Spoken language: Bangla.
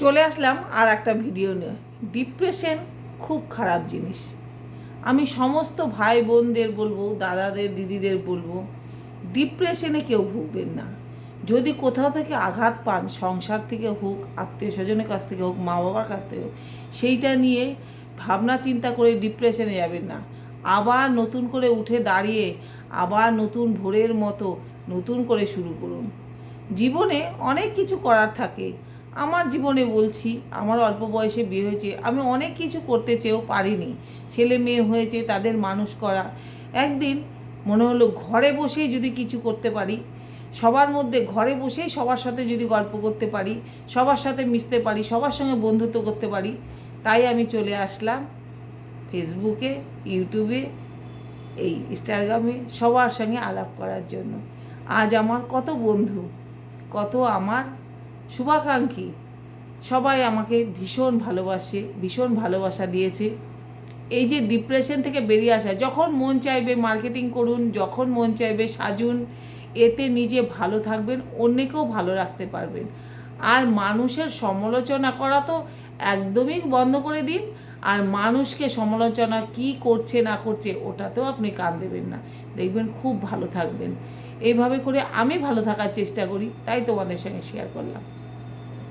চলে আসলাম আর একটা ভিডিও নিয়ে। ডিপ্রেশন খুব খারাপ জিনিস। আমি সমস্ত ভাই বোনদের বলবো, দাদাদের দিদিদের বলবো, ডিপ্রেশনে কেউ ভুগবেন না। যদি কোথাও থেকে আঘাত পান, সংসার থেকে হোক, আত্মীয় স্বজনের কাছ থেকে হোক, মা বাবার কাছ থেকে হোক, সেইটা নিয়ে ভাবনা চিন্তা করে ডিপ্রেশনে যাবেন না। আবার নতুন করে উঠে দাঁড়িয়ে আবার নতুন ভোরের মতো নতুন করে শুরু করুন। জীবনে অনেক কিছু করার থাকে। আমার জীবনে বলছি, আমার অল্প বয়সে বিয়ে হয়েছে, আমি অনেক কিছু করতে চেয়েও পারিনি। ছেলে মেয়ে হয়েছে, তাদের মানুষ করা। একদিন মনে হলো ঘরে বসেই যদি কিছু করতে পারি, সবার মধ্যে ঘরে বসেই সবার সাথে যদি গল্প করতে পারি, সবার সাথে মিশতে পারি, সবার সঙ্গে বন্ধুত্ব করতে পারি, তাই আমি চলে আসলাম ফেসবুকে, ইউটিউবে, এই ইনস্টাগ্রামে সবার সঙ্গে আলাপ করার জন্য। আজ আমার কত বন্ধু, কত আমার শুভাকাঙ্ক্ষী, সবাই আমাকে ভীষণ ভালোবাসে, ভীষণ ভালোবাসা দিয়েছে। এই যে ডিপ্রেশন থেকে বেরিয়ে আসা, যখন মন চাইবে মার্কেটিং করুন, যখন মন চাইবে সাজুন, এতে নিজে ভালো থাকবেন, অন্যকেও ভালো রাখতে পারবেন। আর মানুষের সমালোচনা করা তো একদমই বন্ধ করে দিন। আর মানুষকে সমালোচনা কি করছে না করছে ওটাতেও আপনি কান দেবেন না, দেখবেন খুব ভালো থাকবেন। এইভাবে করে আমি ভালো থাকার চেষ্টা করি, তাই তোমাদের সঙ্গে শেয়ার করলাম।